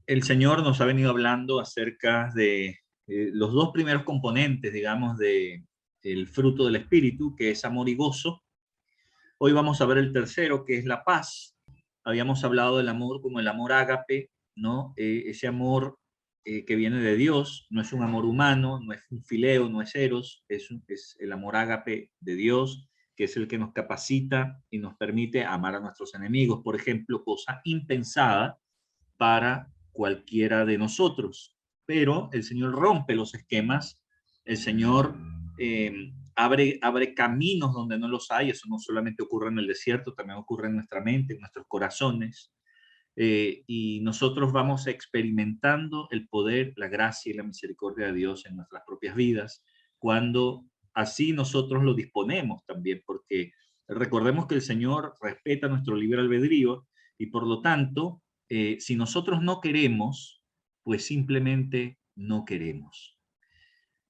El Señor nos ha venido hablando acerca de los dos primeros componentes, digamos, de el fruto del Espíritu, que es amor y gozo. Hoy vamos a ver el tercero, que es la paz. Habíamos hablado del amor como el amor ágape, ¿no? Ese amor que viene de Dios, no es un amor humano, no es un fileo, no es eros, es el amor ágape de Dios, que es el que nos capacita y nos permite amar a nuestros enemigos, por ejemplo, cosa impensada para cualquiera de nosotros. Pero el Señor rompe los esquemas, el Señor abre caminos donde no los hay. Eso no solamente ocurre en el desierto, también ocurre en nuestra mente, en nuestros corazones. Y nosotros vamos experimentando el poder, la gracia y la misericordia de Dios en nuestras propias vidas, cuando así nosotros lo disponemos también, porque recordemos que el Señor respeta nuestro libre albedrío y por lo tanto, si nosotros no queremos, pues simplemente no queremos.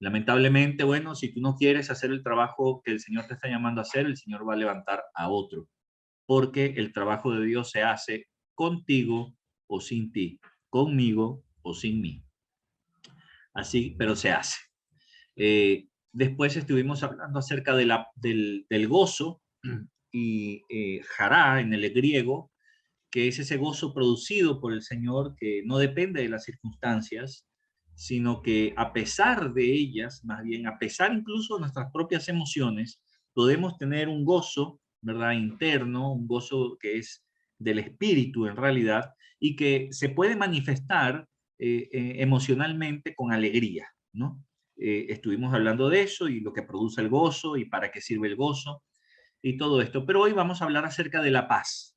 Lamentablemente, bueno, si tú no quieres hacer el trabajo que el Señor te está llamando a hacer, el Señor va a levantar a otro, porque el trabajo de Dios se hace contigo o sin ti, conmigo o sin mí. Así, pero se hace. Después estuvimos hablando acerca del gozo y jará en el griego, que es ese gozo producido por el Señor que no depende de las circunstancias, sino que a pesar de ellas, más bien a pesar incluso de nuestras propias emociones, podemos tener un gozo, ¿verdad? Interno, un gozo que es del espíritu en realidad y que se puede manifestar emocionalmente con alegría, ¿no? Estuvimos hablando de eso y lo que produce el gozo y para qué sirve el gozo y todo esto, pero hoy vamos a hablar acerca de la paz.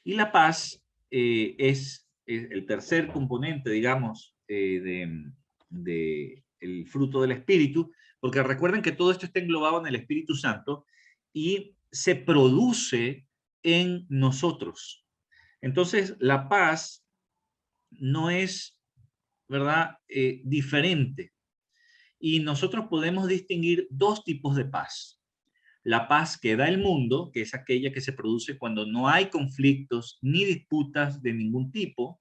Y la paz es el tercer componente, digamos, de el fruto del Espíritu, porque recuerden que todo esto está englobado en el Espíritu Santo y se produce en nosotros. Entonces, la paz no es, ¿verdad?, diferente. Y nosotros podemos distinguir dos tipos de paz. La paz que da el mundo, que es aquella que se produce cuando no hay conflictos ni disputas de ningún tipo,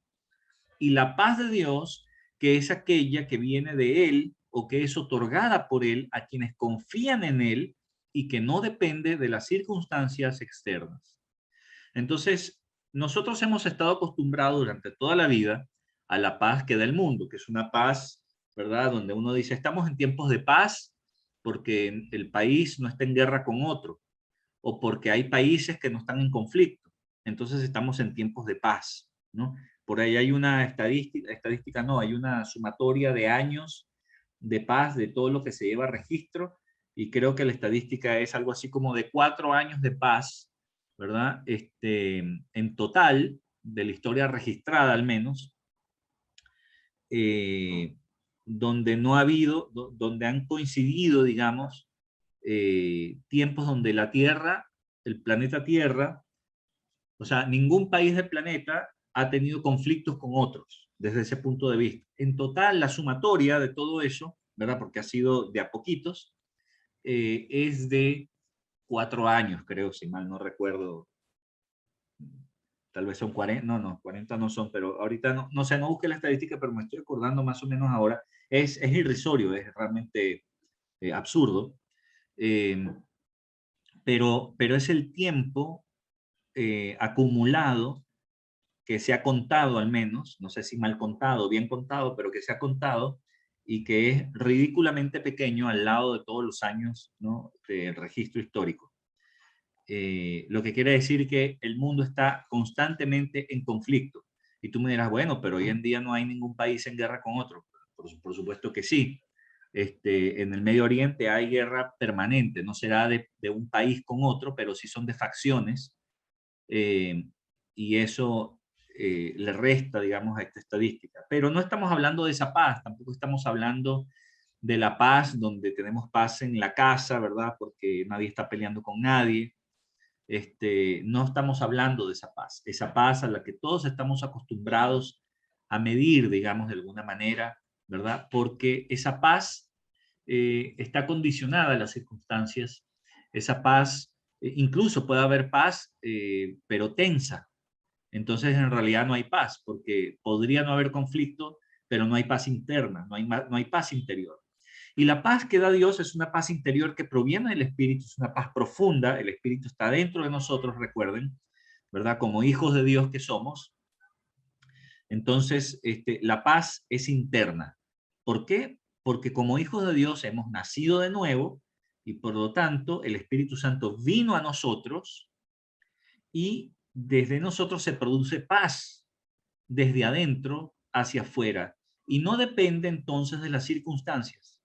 y la paz de Dios, que es aquella que viene de Él o que es otorgada por Él a quienes confían en Él y que no depende de las circunstancias externas. Entonces, nosotros hemos estado acostumbrados durante toda la vida a la paz que da el mundo, que es una paz, ¿verdad? Donde uno dice, estamos en tiempos de paz porque el país no está en guerra con otro o porque hay países que no están en conflicto. Entonces estamos en tiempos de paz, ¿no? Por ahí hay una estadística no, hay una sumatoria de años de paz de todo lo que se lleva a registro y creo que la estadística es algo así como de 4 años de paz, ¿verdad? En total, de la historia registrada al menos, eh, donde no ha habido, donde han coincidido, digamos, tiempos donde la Tierra, el planeta Tierra, o sea, ningún país del planeta ha tenido conflictos con otros desde ese punto de vista. En total, la sumatoria de todo eso, ¿verdad? Porque ha sido de a poquitos, es de 4 años, creo, si mal no recuerdo. Tal vez son 40, no, 40 no son, pero ahorita no sé, no busqué la estadística, pero me estoy acordando más o menos ahora. Es irrisorio, es realmente absurdo, eh, pero es el tiempo acumulado que se ha contado al menos, no sé si mal contado, bien contado, pero que se ha contado y que es ridículamente pequeño al lado de todos los años, ¿no?, del registro histórico. Lo que quiere decir que el mundo está constantemente en conflicto. Y tú me dirás, bueno, pero hoy en día no hay ningún país en guerra con otro. Por supuesto que sí. En el Medio Oriente hay guerra permanente, no será de un país con otro, pero sí son de facciones, eh, y eso le resta, digamos, a esta estadística. Pero no estamos hablando de esa paz, tampoco estamos hablando de la paz donde tenemos paz en la casa, ¿verdad? Porque nadie está peleando con nadie. No estamos hablando de esa paz a la que todos estamos acostumbrados a medir, digamos, de alguna manera, ¿verdad? Porque esa paz está condicionada a las circunstancias, esa paz, incluso puede haber paz, pero tensa, entonces en realidad no hay paz, porque podría no haber conflicto, pero no hay paz interna, no hay paz interior. Y la paz que da Dios es una paz interior que proviene del Espíritu, es una paz profunda, el Espíritu está dentro de nosotros, recuerden, ¿verdad? Como hijos de Dios que somos. Entonces, la paz es interna. ¿Por qué? Porque como hijos de Dios hemos nacido de nuevo y por lo tanto el Espíritu Santo vino a nosotros y desde nosotros se produce paz desde adentro hacia afuera y no depende entonces de las circunstancias.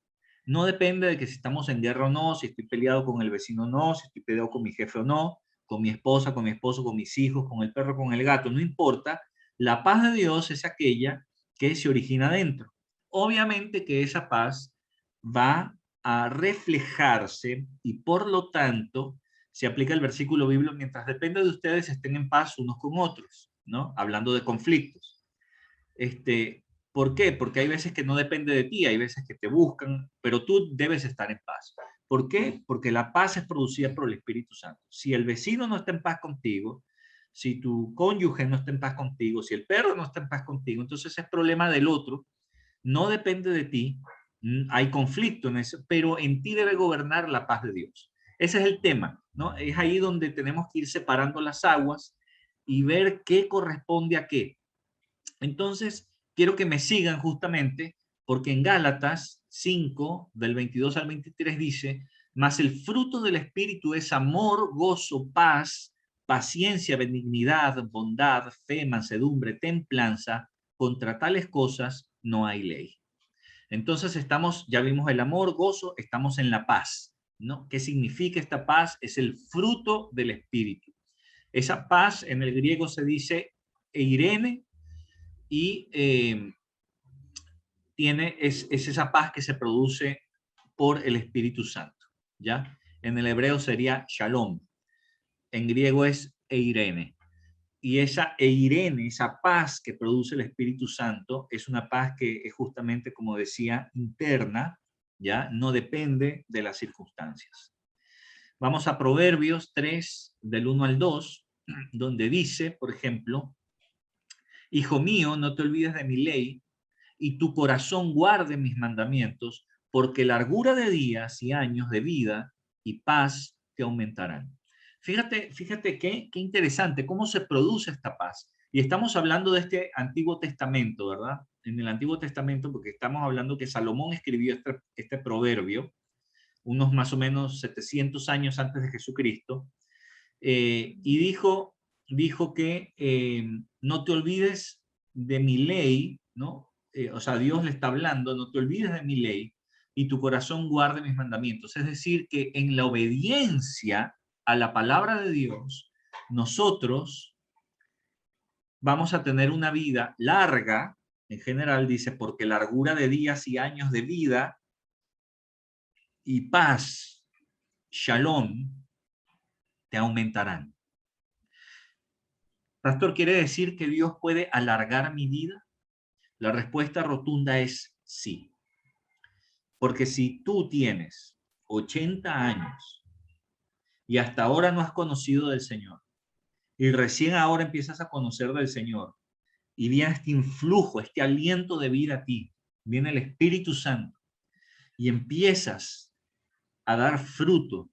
No depende de que si estamos en guerra o no, si estoy peleado con el vecino o no, si estoy peleado con mi jefe o no, con mi esposa, con mi esposo, con mis hijos, con el perro, con el gato, no importa. La paz de Dios es aquella que se origina dentro. Obviamente que esa paz va a reflejarse y por lo tanto se aplica el versículo bíblico: mientras depende de ustedes estén en paz unos con otros, ¿no? Hablando de conflictos. ¿Por qué? Porque hay veces que no depende de ti, hay veces que te buscan, pero tú debes estar en paz. ¿Por qué? Porque la paz es producida por el Espíritu Santo. Si el vecino no está en paz contigo, si tu cónyuge no está en paz contigo, si el perro no está en paz contigo, entonces es problema del otro, no depende de ti, hay conflicto en eso, pero en ti debe gobernar la paz de Dios. Ese es el tema, ¿no? Es ahí donde tenemos que ir separando las aguas y ver qué corresponde a qué. Entonces, quiero que me sigan justamente porque en Gálatas 5, del 22 al 23 dice: mas el fruto del Espíritu es amor, gozo, paz, paciencia, benignidad, bondad, fe, mansedumbre, templanza. Contra tales cosas no hay ley. Entonces ya vimos el amor, gozo, estamos en la paz, ¿no? ¿Qué significa esta paz? Es el fruto del Espíritu. Esa paz en el griego se dice eirene, y es esa paz que se produce por el Espíritu Santo, ¿ya? En el hebreo sería shalom, en griego es eirene. Y esa eirene, esa paz que produce el Espíritu Santo, es una paz que es justamente, como decía, interna, ¿ya? No depende de las circunstancias. Vamos a Proverbios 3, del 1 al 2, donde dice, por ejemplo: hijo mío, no te olvides de mi ley, y tu corazón guarde mis mandamientos, porque largura de días y años de vida y paz te aumentarán. Fíjate qué interesante cómo se produce esta paz. Y estamos hablando de este Antiguo Testamento, ¿verdad? En el Antiguo Testamento, porque estamos hablando que Salomón escribió este proverbio unos más o menos 700 años antes de Jesucristo, y dijo que no te olvides de mi ley, ¿no? O sea, Dios le está hablando: no te olvides de mi ley y tu corazón guarde mis mandamientos. Es decir, que en la obediencia a la palabra de Dios, nosotros vamos a tener una vida larga. En general dice: porque largura de días y años de vida y paz, shalom, te aumentarán. Pastor, ¿quiere decir que Dios puede alargar mi vida? La respuesta rotunda es sí. Porque si tú tienes 80 años y hasta ahora no has conocido del Señor, y recién ahora empiezas a conocer del Señor, y viene este influjo, este aliento de vida a ti, viene el Espíritu Santo, y empiezas a dar fruto,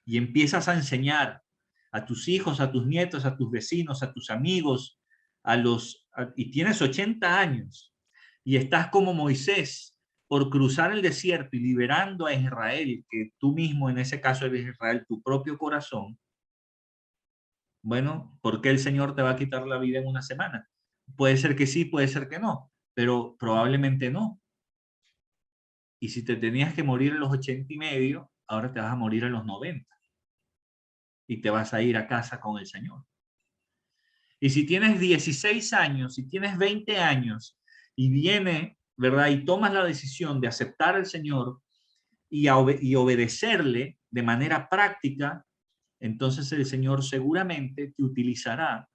y empiezas a enseñar a tus hijos, a tus nietos, a tus vecinos, a tus amigos, y tienes 80 años, y estás como Moisés por cruzar el desierto y liberando a Israel, que tú mismo en ese caso eres Israel, tu propio corazón. Bueno, ¿por qué el Señor te va a quitar la vida en una semana? Puede ser que sí, puede ser que no, pero probablemente no. Y si te tenías que morir a los 80 y medio, ahora te vas a morir a los 90 y te vas a ir a casa con el Señor. Y si tienes 16 años, si tienes 20 años y viene, ¿verdad? Y tomas la decisión de aceptar al Señor y obedecerle de manera práctica, entonces el Señor seguramente te utilizará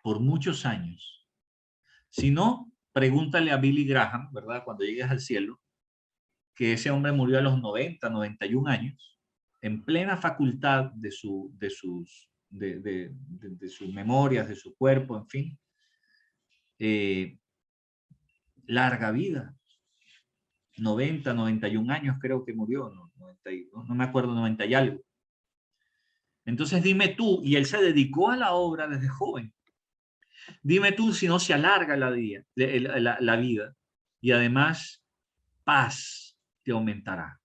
por muchos años. Si no, pregúntale a Billy Graham, ¿verdad? Cuando llegues al cielo, que ese hombre murió a los 90, 91 años, en plena facultad de sus de sus memorias, de su cuerpo, en fin. Larga vida. 90, 91 años creo que murió, no, 92, no me acuerdo, 90 y algo. Entonces dime tú, y él se dedicó a la obra desde joven. Dime tú si no se alarga la vida y además paz te aumentará.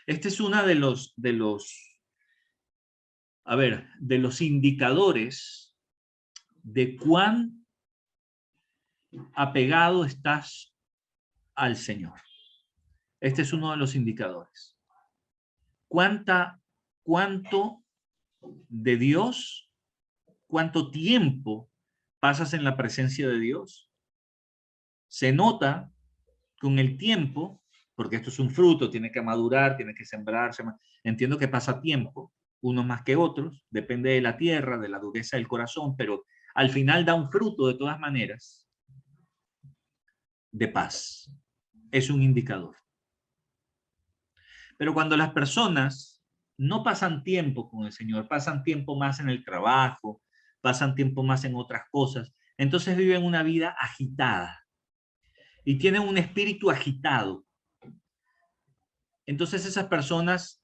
Este es uno de los indicadores de cuán apegado estás al Señor. Este es uno de los indicadores. ¿Cuánto de Dios, cuánto tiempo pasas en la presencia de Dios? Se nota con el tiempo, porque esto es un fruto, tiene que madurar, tiene que sembrarse. Entiendo que pasa tiempo, unos más que otros, depende de la tierra, de la dureza del corazón, pero al final da un fruto de todas maneras de paz. Es un indicador. Pero cuando las personas no pasan tiempo con el Señor, pasan tiempo más en el trabajo, pasan tiempo más en otras cosas, entonces viven una vida agitada y tienen un espíritu agitado. Entonces esas personas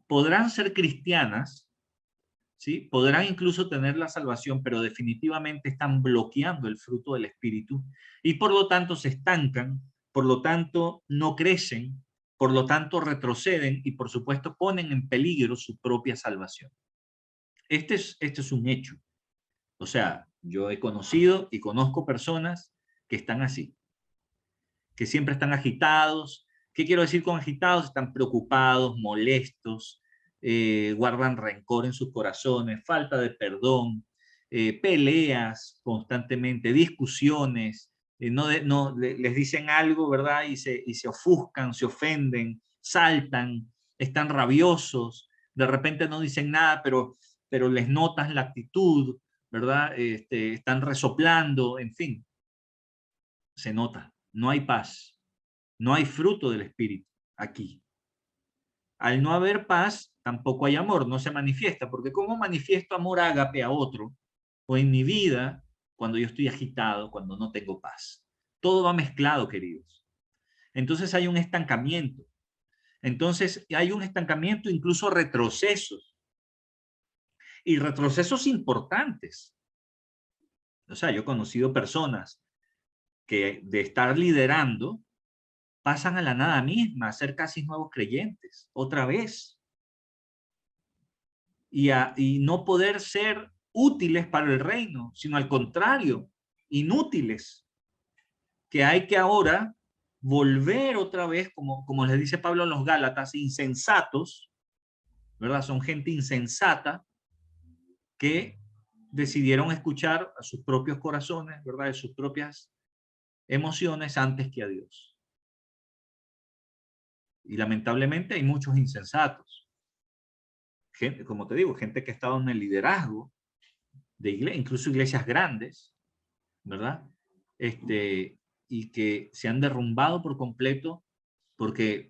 podrán ser cristianas, ¿sí? Podrán incluso tener la salvación, pero definitivamente están bloqueando el fruto del Espíritu y por lo tanto se estancan, por lo tanto no crecen, por lo tanto retroceden y por supuesto ponen en peligro su propia salvación. Este es un hecho. O sea, yo he conocido y conozco personas que están así, que siempre están agitados. ¿Qué quiero decir con agitados? Están preocupados, molestos, guardan rencor en sus corazones, falta de perdón, peleas constantemente, discusiones, les dicen algo, ¿verdad? Y se ofuscan, se ofenden, saltan, están rabiosos, de repente no dicen nada, pero les notas la actitud, ¿verdad? Están resoplando, en fin, se nota, no hay paz, no hay fruto del Espíritu aquí. Al no haber paz, tampoco hay amor, no se manifiesta, porque ¿cómo manifiesto amor ágape a otro o en mi vida cuando yo estoy agitado, cuando no tengo paz? Todo va mezclado, queridos. Entonces hay un estancamiento. Entonces hay un estancamiento, incluso retrocesos. Y retrocesos importantes. O sea, yo he conocido personas que de estar liderando pasan a la nada misma, a ser casi nuevos creyentes, otra vez. Y no poder ser útiles para el reino, sino al contrario, inútiles, que hay que ahora volver otra vez, como les dice Pablo en los Gálatas, insensatos, ¿verdad? Son gente insensata que decidieron escuchar a sus propios corazones, ¿verdad? De sus propias emociones antes que a Dios. Y lamentablemente hay muchos insensatos. Gente, como te digo, gente que ha estado en el liderazgo de iglesia, incluso iglesias grandes, ¿verdad? Y que se han derrumbado por completo porque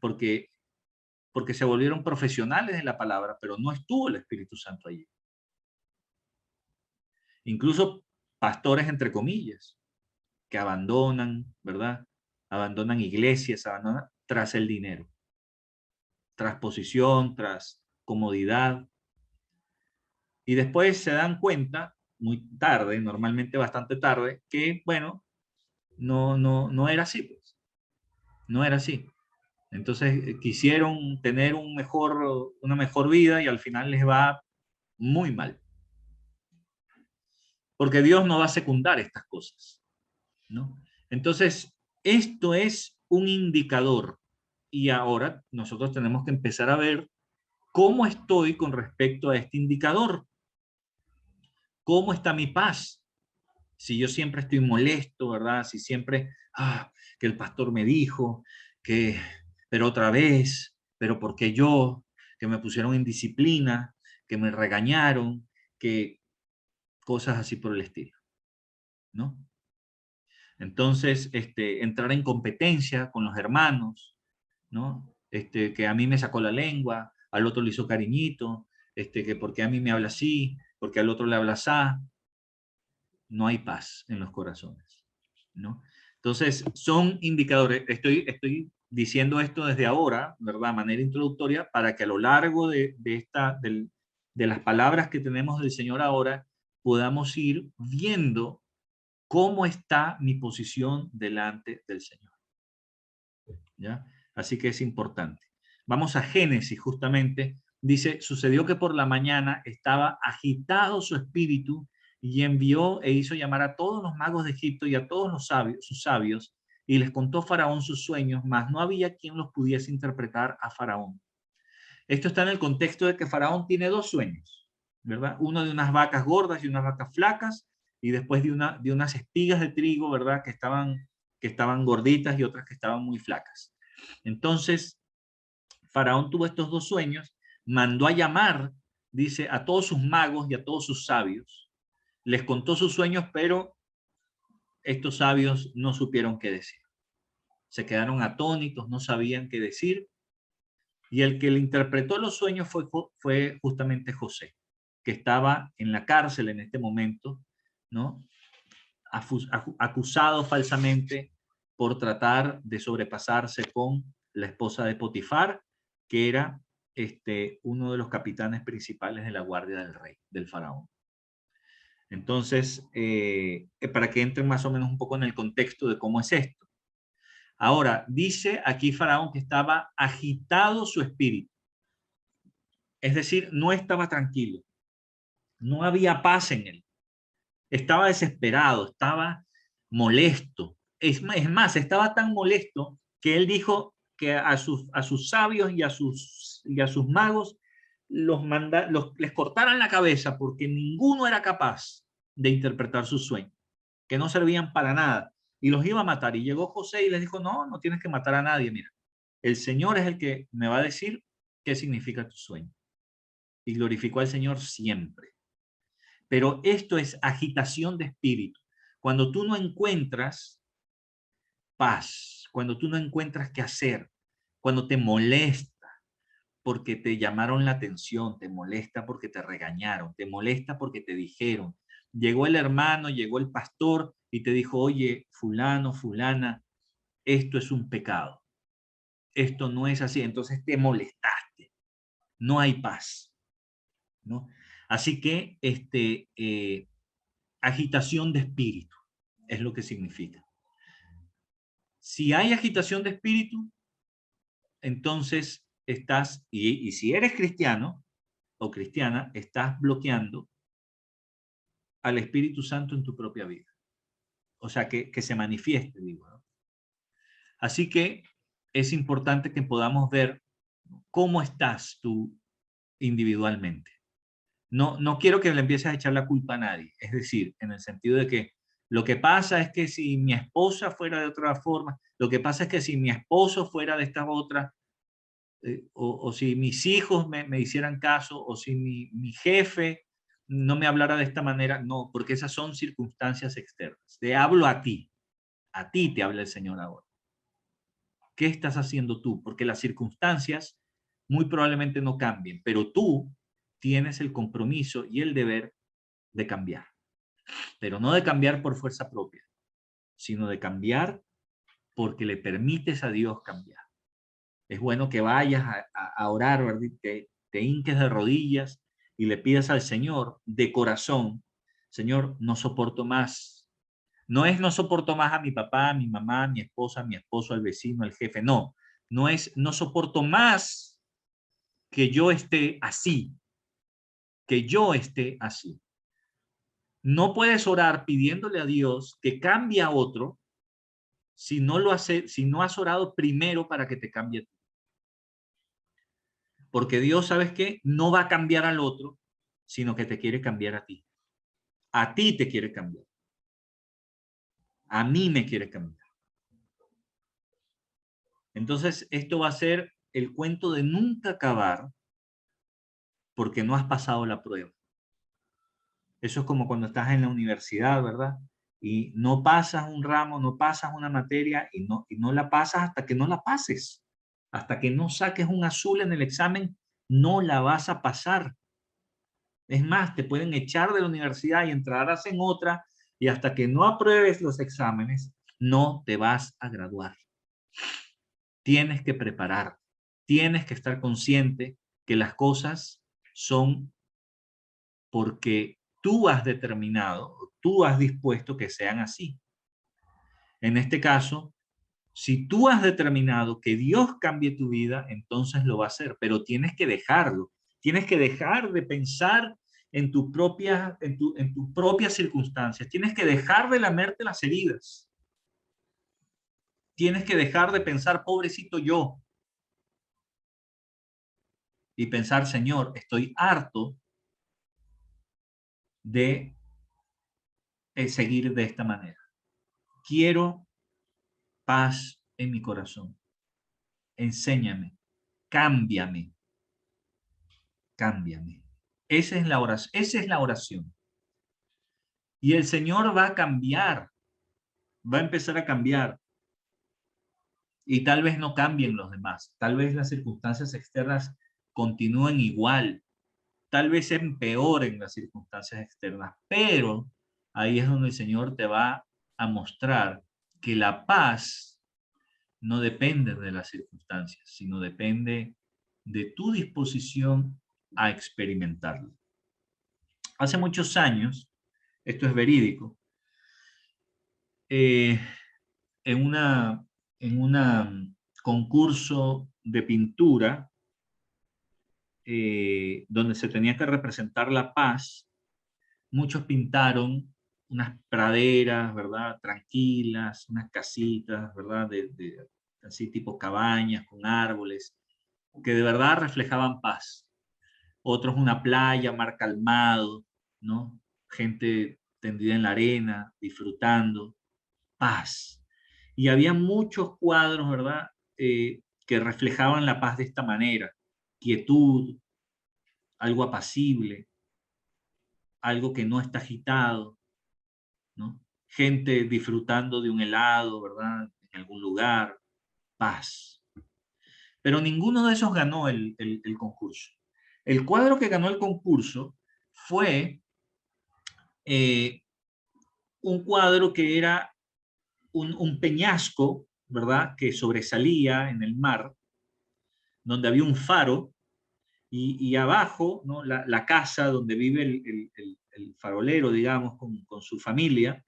se volvieron profesionales de la palabra, pero no estuvo el Espíritu Santo allí. Incluso pastores, entre comillas, que abandonan, ¿verdad? Abandonan iglesias, abandonan tras el dinero, tras posición, tras comodidad. Y después se dan cuenta, muy tarde, normalmente bastante tarde, que, bueno, no era así, pues. No era así. Entonces quisieron tener una mejor vida y al final les va muy mal. Porque Dios no va a secundar estas cosas, ¿no? Entonces, esto es un indicador. Y ahora nosotros tenemos que empezar a ver cómo estoy con respecto a este indicador. ¿Cómo está mi paz? Si yo siempre estoy molesto, ¿verdad? Si siempre, que el pastor me dijo, pero otra vez, pero ¿por qué yo? Que me pusieron en disciplina, que me regañaron, que cosas así por el estilo, ¿no? Entonces, entrar en competencia con los hermanos, ¿no? Que a mí me sacó la lengua, al otro le hizo cariñito, que porque a mí me habla así, porque al otro le habla así, no hay paz en los corazones, ¿no? Entonces, son indicadores. Estoy diciendo esto desde ahora, ¿verdad? De manera introductoria, para que a lo largo de las palabras que tenemos del Señor ahora, podamos ir viendo cómo está mi posición delante del Señor. ¿Ya? Así que es importante. Vamos a Génesis, justamente. Dice, sucedió que por la mañana estaba agitado su espíritu y envió e hizo llamar a todos los magos de Egipto y a todos los sabios, sus sabios, y les contó Faraón sus sueños, mas no había quien los pudiese interpretar a Faraón. Esto está en el contexto de que Faraón tiene dos sueños, ¿verdad? Uno de unas vacas gordas y unas vacas flacas, y después de unas espigas de trigo, ¿verdad? Que estaban gorditas y otras que estaban muy flacas. Entonces, Faraón tuvo estos dos sueños, mandó a llamar, dice, a todos sus magos y a todos sus sabios. Les contó sus sueños, pero estos sabios no supieron qué decir. Se quedaron atónitos, no sabían qué decir. Y el que le interpretó los sueños fue justamente José, que estaba en la cárcel en este momento, ¿no? Acusado falsamente por tratar de sobrepasarse con la esposa de Potifar, que era uno de los capitanes principales de la guardia del rey, del faraón. Entonces, para que entren más o menos un poco en el contexto de cómo es esto. Ahora, dice aquí Faraón que estaba agitado su espíritu. Es decir, no estaba tranquilo. No había paz en él. Estaba desesperado, estaba molesto. Es más, estaba tan molesto que él dijo que a sus sabios y a sus magos les cortaran la cabeza porque ninguno era capaz de interpretar sus sueños, que no servían para nada, y los iba a matar. Y llegó José y les dijo, no, no tienes que matar a nadie, mira, el Señor es el que me va a decir qué significa tu sueño. Y glorificó al Señor siempre. Pero esto es agitación de espíritu. Cuando tú no encuentras paz, cuando tú no encuentras qué hacer, cuando te molesta porque te llamaron la atención, te molesta porque te regañaron, te molesta porque te dijeron, llegó el hermano, llegó el pastor y te dijo, oye, fulano, fulana, esto es un pecado, esto no es así, entonces te molestaste, no hay paz, ¿no? Así que agitación de espíritu es lo que significa. Si hay agitación de espíritu, entonces estás, y si eres cristiano o cristiana, estás bloqueando al Espíritu Santo en tu propia vida. O sea, que se manifieste, digo, ¿no? Así que es importante que podamos ver cómo estás tú individualmente. No quiero que le empieces a echar la culpa a nadie. Es decir, en el sentido de que lo que pasa es que si mi esposa fuera de otra forma, lo que pasa es que si mi esposo fuera de esta otra, o si mis hijos me hicieran caso, o si mi jefe no me hablara de esta manera, no, porque esas son circunstancias externas. Te hablo a ti te habla el Señor ahora. ¿Qué estás haciendo tú? Porque las circunstancias muy probablemente no cambien, pero tú tienes el compromiso y el deber de cambiar, pero no de cambiar por fuerza propia, sino de cambiar porque le permites a Dios cambiar. Es bueno que vayas a orar, ¿verdad? Te hinques de rodillas y le pidas al Señor de corazón, Señor, no soporto más. No es no soporto más a mi papá, a mi mamá, a mi esposa, a mi esposo, al vecino, al jefe. No, no es no soporto más que yo esté así, que yo esté así. No puedes orar pidiéndole a Dios que cambie a otro si no has orado primero para que te cambie a ti. Porque Dios, ¿sabes qué? No va a cambiar al otro, sino que te quiere cambiar a ti. A ti te quiere cambiar. A mí me quiere cambiar. Entonces, esto va a ser el cuento de nunca acabar porque no has pasado la prueba. Eso es como cuando estás en la universidad, ¿verdad? Y no pasas un ramo, no pasas una materia y no la pasas hasta que no la pases. Hasta que no saques un azul en el examen, no la vas a pasar. Es más, te pueden echar de la universidad y entrarás en otra, y hasta que no apruebes los exámenes, no te vas a graduar. Tienes que preparar, tienes que estar consciente que las cosas son porque tú has determinado, tú has dispuesto que sean así. En este caso, si tú has determinado que Dios cambie tu vida, entonces lo va a hacer, pero tienes que dejarlo. Tienes que dejar de pensar en tus propias circunstancias. Tienes que dejar de lamerte las heridas. Tienes que dejar de pensar, pobrecito yo, y pensar, Señor, estoy harto de seguir de esta manera. Quiero paz en mi corazón. Enséñame, cámbiame, cámbiame. Esa es la oración. Esa es la oración. Y el Señor va a cambiar, va a empezar a cambiar. Y tal vez no cambien los demás. Tal vez las circunstancias externas continúen igual. Tal vez empeoren las circunstancias externas. Pero ahí es donde el Señor te va a mostrar que la paz no depende de las circunstancias, sino depende de tu disposición a experimentarlo. Hace muchos años, esto es verídico, eh, en una, en un concurso de pintura donde se tenía que representar la paz, muchos pintaron unas praderas, ¿verdad? Tranquilas, unas casitas, ¿verdad? Así tipo cabañas con árboles, que de verdad reflejaban paz. Otros una playa, mar calmado, ¿no? Gente tendida en la arena, disfrutando, paz. Y había muchos cuadros, ¿verdad? Que reflejaban la paz de esta manera. Quietud, algo apacible, algo que no está agitado, ¿no? Gente disfrutando de un helado, ¿verdad? En algún lugar, paz. Pero ninguno de esos ganó el concurso. El cuadro que ganó el concurso fue eh, un cuadro que era un peñasco, ¿verdad? Que sobresalía en el mar, donde había un faro y abajo, ¿no? La casa donde vive el farolero, digamos, con su familia,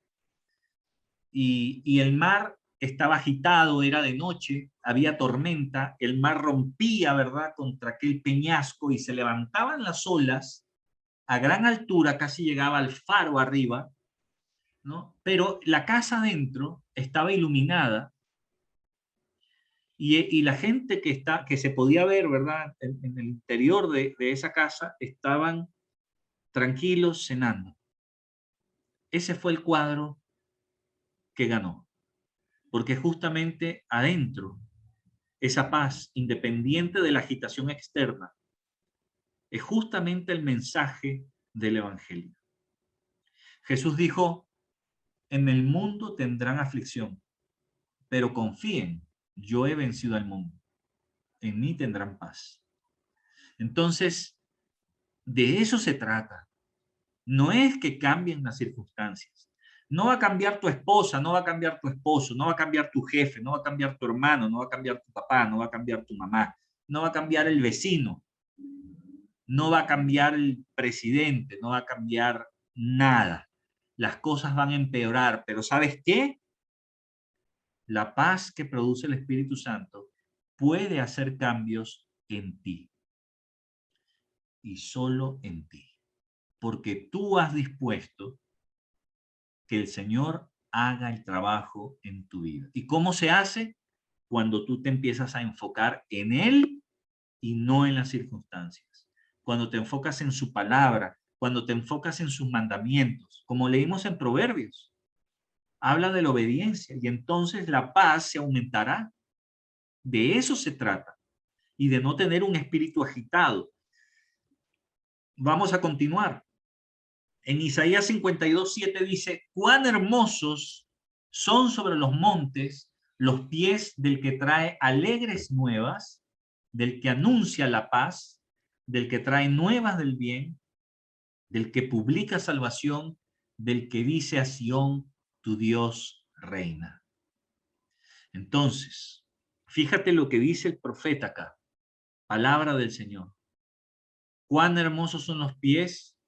y el mar estaba agitado, era de noche, había tormenta, el mar rompía, ¿verdad?, contra aquel peñasco y se levantaban las olas a gran altura, casi llegaba al faro arriba, ¿no? Pero la casa adentro estaba iluminada y la gente que se podía ver, ¿verdad?, en el interior de esa casa estaban tranquilos cenando. Ese fue el cuadro que ganó, porque justamente adentro, esa paz, independiente de la agitación externa, es justamente el mensaje del Evangelio. Jesús dijo, en el mundo tendrán aflicción, pero confíen, yo he vencido al mundo, en mí tendrán paz. Entonces, de eso se trata. No es que cambien las circunstancias. No va a cambiar tu esposa, no va a cambiar tu esposo, no va a cambiar tu jefe, no va a cambiar tu hermano, no va a cambiar tu papá, no va a cambiar tu mamá, no va a cambiar el vecino, no va a cambiar el presidente, no va a cambiar nada. Las cosas van a empeorar, pero ¿sabes qué? La paz que produce el Espíritu Santo puede hacer cambios en ti y solo en ti, porque tú has dispuesto que el Señor haga el trabajo en tu vida. ¿Y cómo se hace? Cuando tú te empiezas a enfocar en Él y no en las circunstancias. Cuando te enfocas en su palabra, cuando te enfocas en sus mandamientos, como leímos en Proverbios, habla de la obediencia y entonces la paz se aumentará. De eso se trata y de no tener un espíritu agitado. Vamos a continuar. En Isaías 52:7 dice, cuán hermosos son sobre los montes los pies del que trae alegres nuevas, del que anuncia la paz, del que trae nuevas del bien, del que publica salvación, del que dice a Sión, tu Dios reina. Entonces, fíjate lo que dice el profeta acá, palabra del Señor. Cuán hermosos son los pies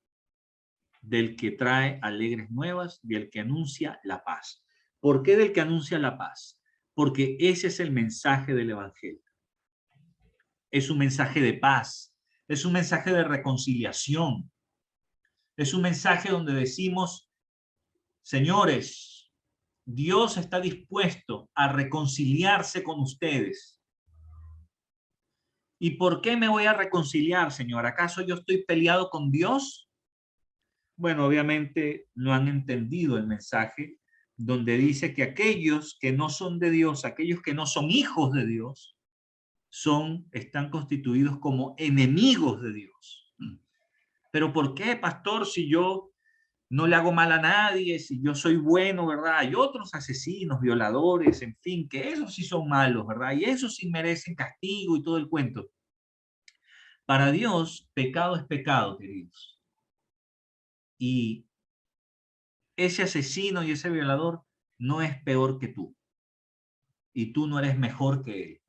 del que trae alegres nuevas y el que anuncia la paz. ¿Por qué del que anuncia la paz? Porque ese es el mensaje del Evangelio. Es un mensaje de paz, es un mensaje de reconciliación, es un mensaje donde decimos, señores, Dios está dispuesto a reconciliarse con ustedes. ¿Y por qué me voy a reconciliar, Señor? ¿Acaso yo estoy peleado con Dios? Bueno, obviamente no han entendido el mensaje donde dice que aquellos que no son de Dios, aquellos que no son hijos de Dios, están constituidos como enemigos de Dios. ¿Pero por qué, pastor, si yo no le hago mal a nadie, si yo soy bueno, ¿verdad? Hay otros asesinos, violadores, en fin, que esos sí son malos, ¿verdad? Y esos sí merecen castigo y todo el cuento. Para Dios, pecado es pecado, queridos. Y ese asesino y ese violador no es peor que tú. Y tú no eres mejor que él.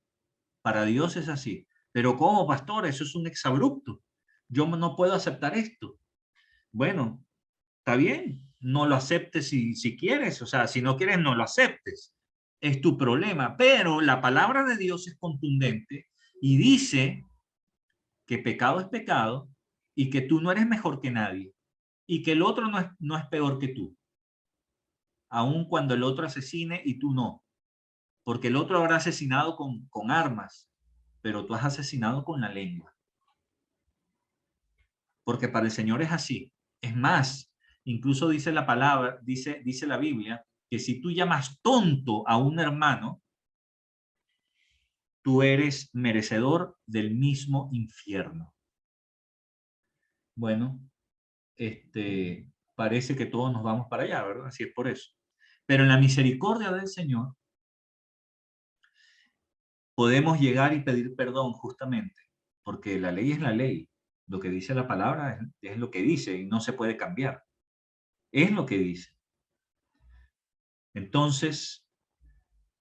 Para Dios es así. Pero ¿cómo, pastor? Eso es un exabrupto. Yo no puedo aceptar esto. Bueno, está bien, no lo aceptes si quieres, o sea, si no quieres, no lo aceptes. Es tu problema, pero la palabra de Dios es contundente y dice que pecado es pecado y que tú no eres mejor que nadie y que el otro no es peor que tú, aun cuando el otro asesine y tú no, porque el otro habrá asesinado con armas, pero tú has asesinado con la lengua. Porque para el Señor es así. Es más, incluso dice la palabra, dice la Biblia, que si tú llamas tonto a un hermano, tú eres merecedor del mismo infierno. Bueno, parece que todos nos vamos para allá, ¿verdad? Así es por eso. Pero en la misericordia del Señor podemos llegar y pedir perdón justamente, porque la ley es la ley. Lo que dice la palabra es lo que dice y no se puede cambiar. Es lo que dice. Entonces,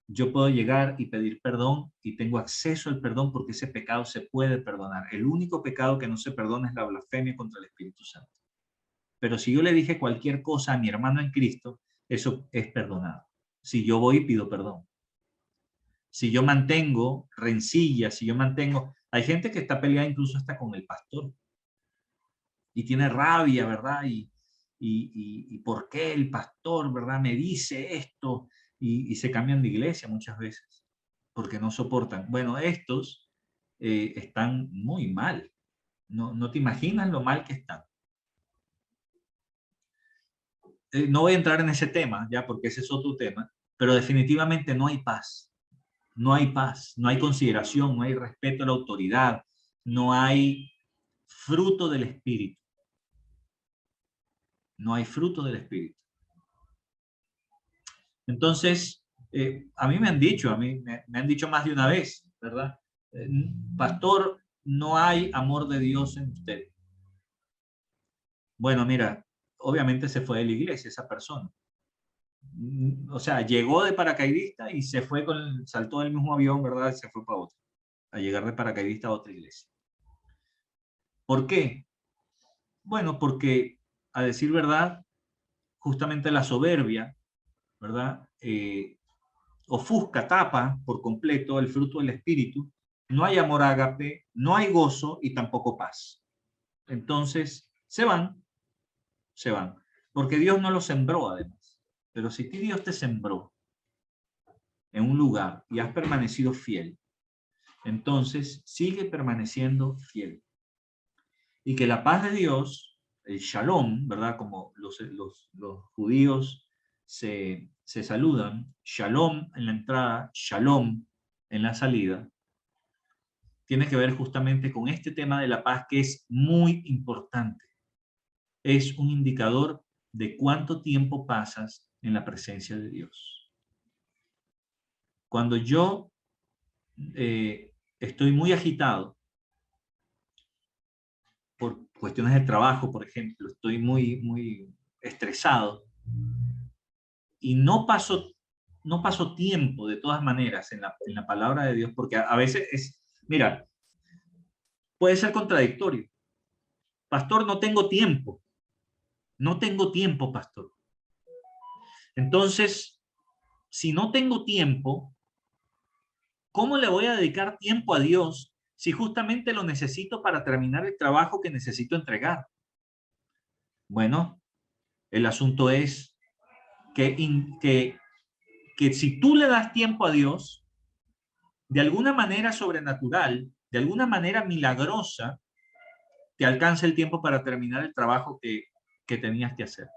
yo puedo llegar y pedir perdón y tengo acceso al perdón porque ese pecado se puede perdonar. El único pecado que no se perdona es la blasfemia contra el Espíritu Santo. Pero si yo le dije cualquier cosa a mi hermano en Cristo, eso es perdonado. Si yo voy y pido perdón. Si yo mantengo rencillas, si yo mantengo... Hay gente que está peleada incluso hasta con el pastor y tiene rabia, ¿verdad? Y ¿por qué el pastor, ¿verdad? Me dice esto y se cambian de iglesia muchas veces porque no soportan. Bueno, estos están muy mal. No te imaginas lo mal que están. No voy a entrar en ese tema ya porque ese es otro tema, pero definitivamente no hay paz. No hay paz, no hay consideración, no hay respeto a la autoridad, no hay fruto del Espíritu. No hay fruto del Espíritu. Entonces, a mí me han dicho, me han dicho más de una vez, ¿verdad? Pastor, no hay amor de Dios en usted. Bueno, mira, obviamente se fue de la iglesia esa persona. O sea, llegó de paracaidista y se fue saltó del mismo avión, ¿verdad? Y se fue para otra, a llegar de paracaidista a otra iglesia. ¿Por qué? Bueno, porque a decir verdad, justamente la soberbia, ¿verdad? Ofusca, tapa por completo el fruto del espíritu. No hay amor ágape, no hay gozo y tampoco paz. Entonces, se van, porque Dios no los sembró además. Pero si Dios te sembró en un lugar y has permanecido fiel, entonces sigue permaneciendo fiel. Y que la paz de Dios, el shalom, ¿verdad? Como los judíos se saludan, shalom en la entrada, shalom en la salida, tiene que ver justamente con este tema de la paz que es muy importante. Es un indicador de cuánto tiempo pasas en la presencia de Dios. Cuando yo estoy muy agitado cuestiones de trabajo, por ejemplo, estoy muy estresado y no paso tiempo de todas maneras en la palabra de Dios, porque a veces mira, puede ser contradictorio. Pastor, no tengo tiempo, pastor. Entonces, si no tengo tiempo, ¿cómo le voy a dedicar tiempo a Dios si justamente lo necesito para terminar el trabajo que necesito entregar? Bueno, el asunto es que si tú le das tiempo a Dios, de alguna manera sobrenatural, de alguna manera milagrosa, te alcanza el tiempo para terminar el trabajo que tenías que hacer.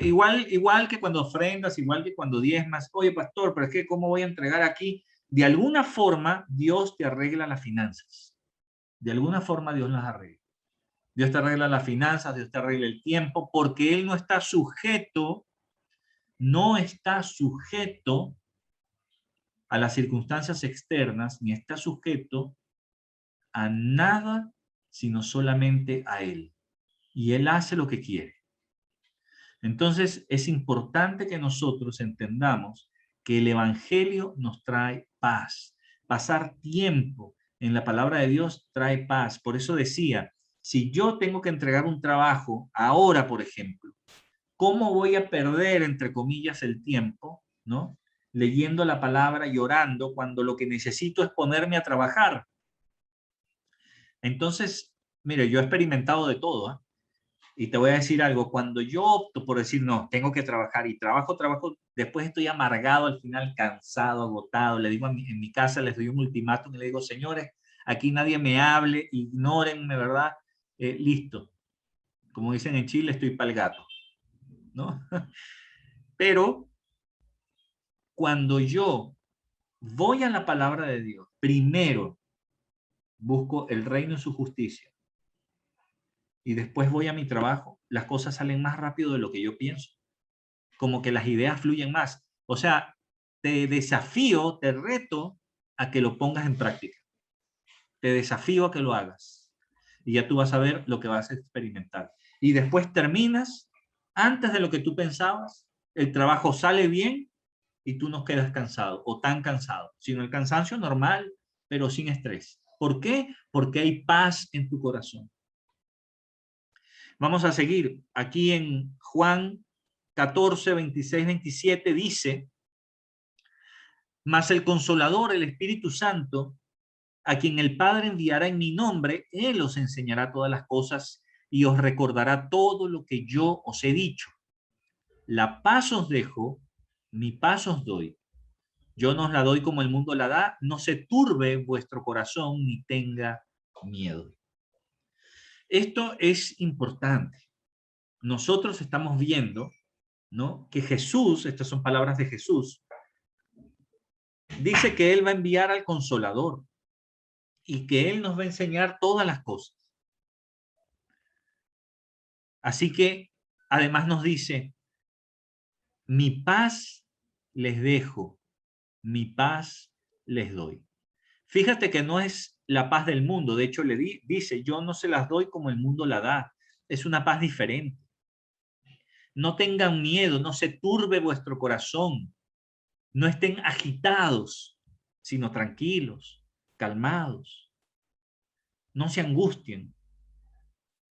Igual que cuando ofrendas, igual que cuando diezmas, oye pastor, pero es que ¿cómo voy a entregar aquí? De alguna forma Dios te arregla las finanzas. De alguna forma Dios las arregla. Dios te arregla las finanzas, Dios te arregla el tiempo, porque Él no está sujeto a las circunstancias externas, ni está sujeto a nada, sino solamente a Él. Y Él hace lo que quiere. Entonces, es importante que nosotros entendamos que el Evangelio nos trae paz. Pasar tiempo en la palabra de Dios trae paz. Por eso decía, si yo tengo que entregar un trabajo ahora, por ejemplo, ¿cómo voy a perder, entre comillas, el tiempo, ¿no? Leyendo la palabra y orando cuando lo que necesito es ponerme a trabajar. Entonces, mire, yo he experimentado de todo, ¿eh? Y te voy a decir algo, cuando yo opto por decir, no, tengo que trabajar y trabajo, después estoy amargado al final, cansado, agotado, le digo en mi casa, les doy un ultimátum y le digo, señores, aquí nadie me hable, ignórenme, ¿verdad? Listo. Como dicen en Chile, estoy pa'l gato, ¿no? Pero cuando yo voy a la palabra de Dios, primero busco el reino y su justicia y después voy a mi trabajo, las cosas salen más rápido de lo que yo pienso. Como que las ideas fluyen más. O sea, te desafío, te reto a que lo pongas en práctica. Te desafío a que lo hagas. Y ya tú vas a ver lo que vas a experimentar. Y después terminas antes de lo que tú pensabas, el trabajo sale bien y tú no quedas cansado o tan cansado, sino el cansancio normal, pero sin estrés. ¿Por qué? Porque hay paz en tu corazón. Vamos a seguir. Aquí en Juan 14, 26, 27 dice, mas el Consolador, el Espíritu Santo, a quien el Padre enviará en mi nombre, Él os enseñará todas las cosas y os recordará todo lo que yo os he dicho. La paz os dejo, mi paz os doy. Yo no os la doy como el mundo la da, no se turbe vuestro corazón ni tenga miedo. Esto es importante. Nosotros estamos viendo, ¿no?, que Jesús, estas son palabras de Jesús, dice que Él va a enviar al Consolador y que Él nos va a enseñar todas las cosas. Así que además nos dice, mi paz les dejo, mi paz les doy. Fíjate que no es la paz del mundo, de hecho dice, yo no se las doy como el mundo la da, es una paz diferente. No tengan miedo, no se turbe vuestro corazón, no estén agitados, sino tranquilos, calmados, no se angustien.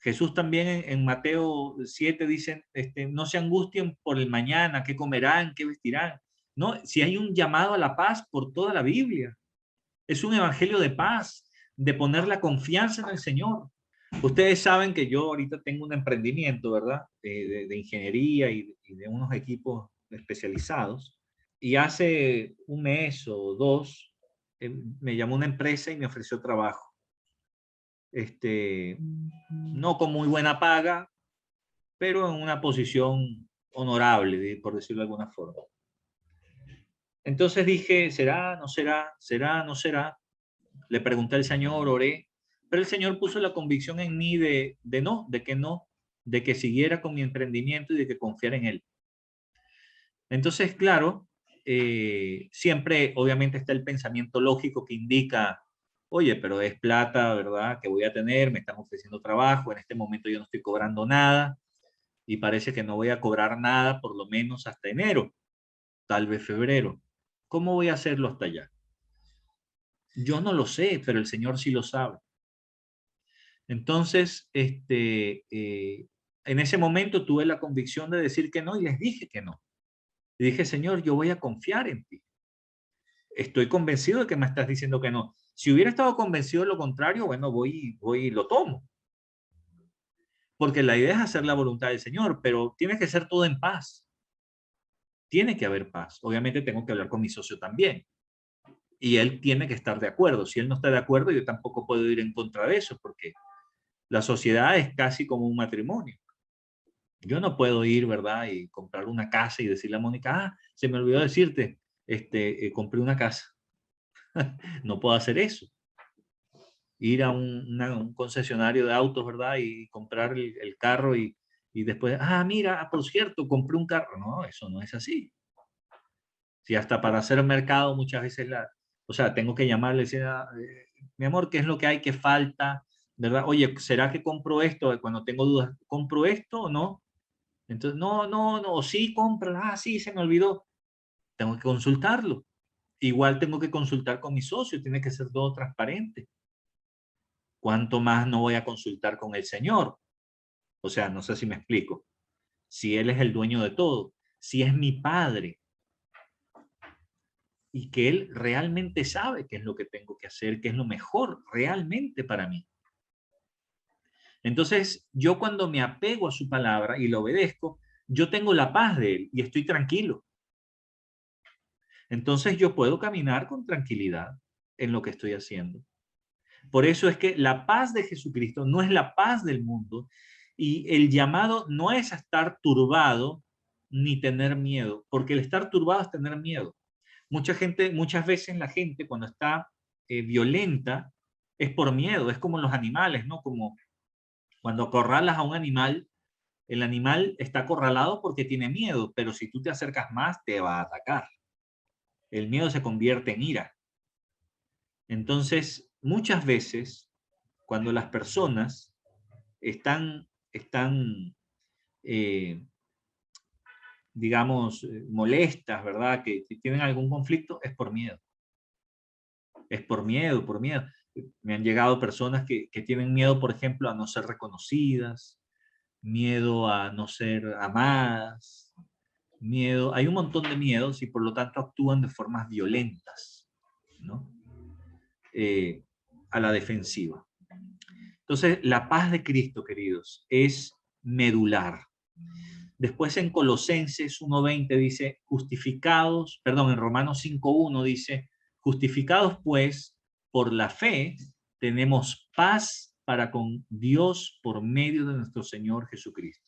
Jesús también en Mateo 7 dice, no se angustien por el mañana, qué comerán, qué vestirán. No, si hay un llamado a la paz por toda la Biblia, es un evangelio de paz, de poner la confianza en el Señor. Ustedes saben que yo ahorita tengo un emprendimiento, ¿verdad? De ingeniería y de unos equipos especializados. Y hace un mes o dos me llamó una empresa y me ofreció trabajo. No con muy buena paga, pero en una posición honorable, por decirlo de alguna forma. Entonces dije, ¿será, no será? ¿Será, no será? Le pregunté al Señor, oré, pero el Señor puso la convicción en mí de no, de que siguiera con mi emprendimiento y de que confiara en Él. Entonces, claro, siempre obviamente está el pensamiento lógico que indica, Oye, pero es plata, ¿verdad? Que voy a tener, me están ofreciendo trabajo, en este momento yo no estoy cobrando nada y parece que no voy a cobrar nada por lo menos hasta enero, tal vez febrero. ¿Cómo voy a hacerlo hasta allá? Yo no lo sé, pero el Señor sí lo sabe. Entonces, en ese momento tuve la convicción de decir que no y les dije que no. Y dije, Señor, yo voy a confiar en ti. Estoy convencido de que me estás diciendo que no. Si hubiera estado convencido de lo contrario, bueno, voy y lo tomo. Porque la idea es hacer la voluntad del Señor, pero tiene que ser todo en paz. Tiene que haber paz. Obviamente tengo que hablar con mi socio también. Y él tiene que estar de acuerdo. Si él no está de acuerdo, yo tampoco puedo ir en contra de eso, porque la sociedad es casi como un matrimonio. Yo no puedo ir, ¿verdad? Y comprar una casa y decirle a Mónica, ah, se me olvidó decirte, compré una casa. No puedo hacer eso. Ir a un concesionario de autos, ¿verdad? Y comprar el carro y después, ah, mira, por cierto, compré un carro. No, eso no es así. Si hasta para hacer mercado muchas veces o sea, tengo que llamarle y decir, ah, mi amor, ¿qué es lo que hay? ¿Qué falta? ¿Verdad? Oye, ¿será que compro esto? Cuando tengo dudas, ¿compro esto o no? Entonces, no, sí, compra, ah, sí, se me olvidó. Tengo que consultarlo. Igual tengo que consultar con mi socio, tiene que ser todo transparente. ¿Cuánto más no voy a consultar con el Señor? O sea, no sé si me explico. Si Él es el dueño de todo, si es mi Padre y que Él realmente sabe qué es lo que tengo que hacer, qué es lo mejor realmente para mí. Entonces, yo cuando me apego a su palabra y lo obedezco, yo tengo la paz de Él y estoy tranquilo. Entonces yo puedo caminar con tranquilidad en lo que estoy haciendo. Por eso es que la paz de Jesucristo no es la paz del mundo y el llamado no es a estar turbado ni tener miedo, porque el estar turbado es tener miedo. Muchas veces la gente cuando está violenta es por miedo, es como los animales, ¿no? Como cuando acorralas a un animal, el animal está acorralado porque tiene miedo, pero si tú te acercas más te va a atacar. El miedo se convierte en ira. Entonces, muchas veces, cuando las personas están eh, digamos, molestas, ¿verdad? Que tienen algún conflicto, es por miedo. Es por miedo, por miedo. Me han llegado personas que tienen miedo, por ejemplo, a no ser reconocidas, miedo a no ser amadas, miedo, hay un montón de miedos y por lo tanto actúan de formas violentas, ¿no? Eh, a la defensiva. Entonces, la paz de Cristo, queridos, es medular. Después en Colosenses 1:20 dice, justificados, perdón, en Romanos 5:1 dice, justificados pues por la fe, tenemos paz para con Dios por medio de nuestro Señor Jesucristo.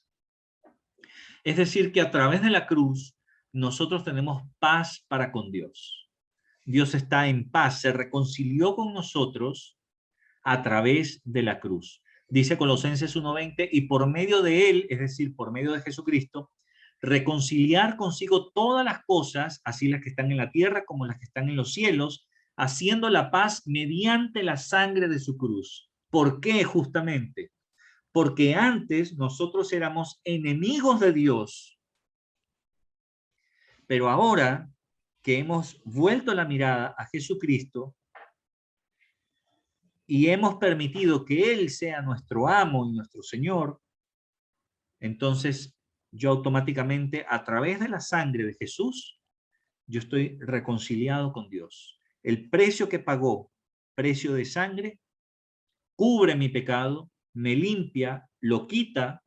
Es decir, que a través de la cruz nosotros tenemos paz para con Dios. Dios está en paz, se reconcilió con nosotros a través de la cruz. Dice Colosenses 1:20, y por medio de él, es decir, por medio de Jesucristo, reconciliar consigo todas las cosas, así las que están en la tierra como las que están en los cielos, haciendo la paz mediante la sangre de su cruz. ¿Por qué justamente? Porque antes nosotros éramos enemigos de Dios, pero ahora que hemos vuelto la mirada a Jesucristo, y hemos permitido que Él sea nuestro amo y nuestro Señor, entonces yo automáticamente a través de la sangre de Jesús, yo estoy reconciliado con Dios. El precio que pagó, precio de sangre, cubre mi pecado, me limpia, lo quita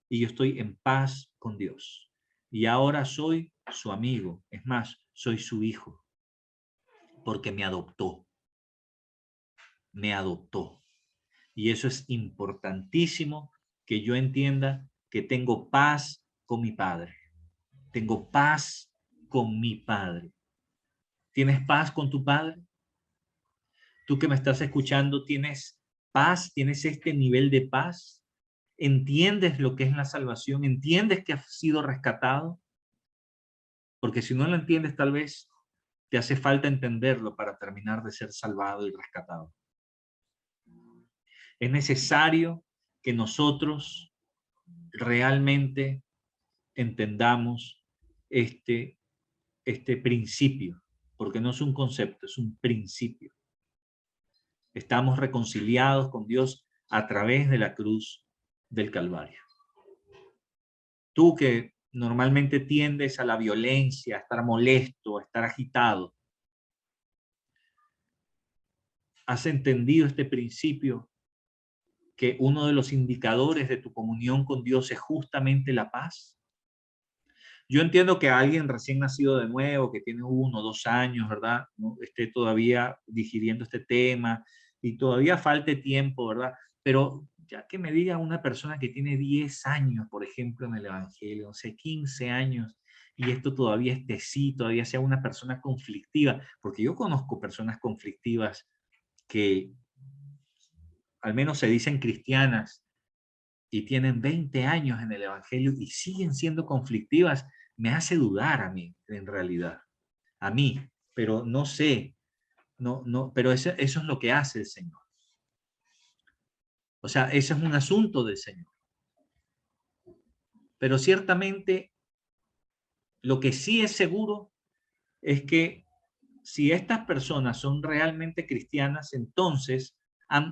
y yo estoy en paz con Dios. Y ahora soy su amigo, es más, soy su hijo, porque me adoptó, me adoptó. Y eso es importantísimo que yo entienda que tengo paz con mi Padre. Tengo paz con mi Padre. ¿Tienes paz con tu Padre? Tú que me estás escuchando, ¿tienes paz? ¿Tienes este nivel de paz? ¿Entiendes lo que es la salvación? ¿Entiendes que has sido rescatado? Porque si no lo entiendes, tal vez te hace falta entenderlo para terminar de ser salvado y rescatado. Es necesario que nosotros realmente entendamos este principio, porque no es un concepto, es un principio. Estamos reconciliados con Dios a través de la cruz del Calvario. Tú que normalmente tiendes a la violencia, a estar molesto, a estar agitado, ¿has entendido este principio? Que uno de los indicadores de tu comunión con Dios es justamente la paz. Yo entiendo que alguien recién nacido de nuevo, que tiene 1 o 2 años, ¿verdad? ¿No? Esté todavía digiriendo este tema y todavía falte tiempo, ¿verdad? Pero ya que me diga una persona que tiene 10 años, por ejemplo, en el Evangelio, o sea, 15 años, y esto todavía esté sí, todavía sea una persona conflictiva, porque yo conozco personas conflictivas que al menos se dicen cristianas y tienen 20 años en el Evangelio y siguen siendo conflictivas, me hace dudar a mí, en realidad. A mí, pero no sé, pero eso es lo que hace el Señor. O sea, ese es un asunto del Señor. Pero ciertamente, lo que sí es seguro es que si estas personas son realmente cristianas, entonces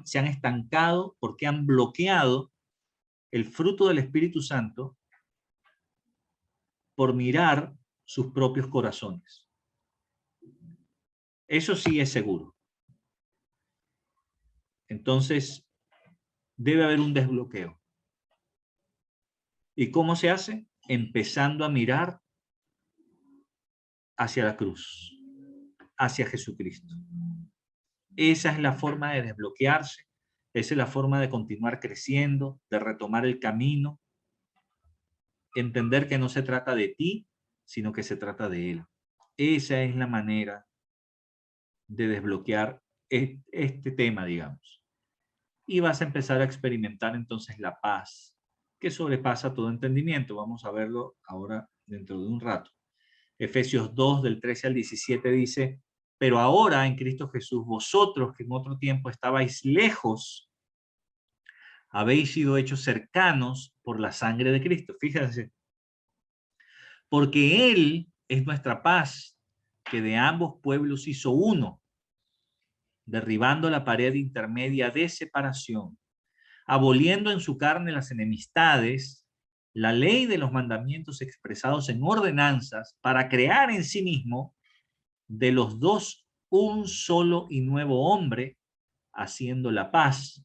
se han estancado porque han bloqueado el fruto del Espíritu Santo por mirar sus propios corazones. Eso sí es seguro. Entonces, debe haber un desbloqueo. ¿Y cómo se hace? Empezando a mirar hacia la cruz, hacia Jesucristo. Esa es la forma de desbloquearse, esa es la forma de continuar creciendo, de retomar el camino, entender que no se trata de ti, sino que se trata de Él. Esa es la manera de desbloquear este tema, digamos. Y vas a empezar a experimentar entonces la paz que sobrepasa todo entendimiento. Vamos a verlo ahora dentro de un rato. Efesios 2, del 13 al 17 dice, pero ahora en Cristo Jesús, vosotros que en otro tiempo estabais lejos, habéis sido hechos cercanos por la sangre de Cristo. Fíjense, porque Él es nuestra paz, que de ambos pueblos hizo uno, derribando la pared intermedia de separación, aboliendo en su carne las enemistades, la ley de los mandamientos expresados en ordenanzas, para crear en sí mismo de los dos un solo y nuevo hombre, haciendo la paz,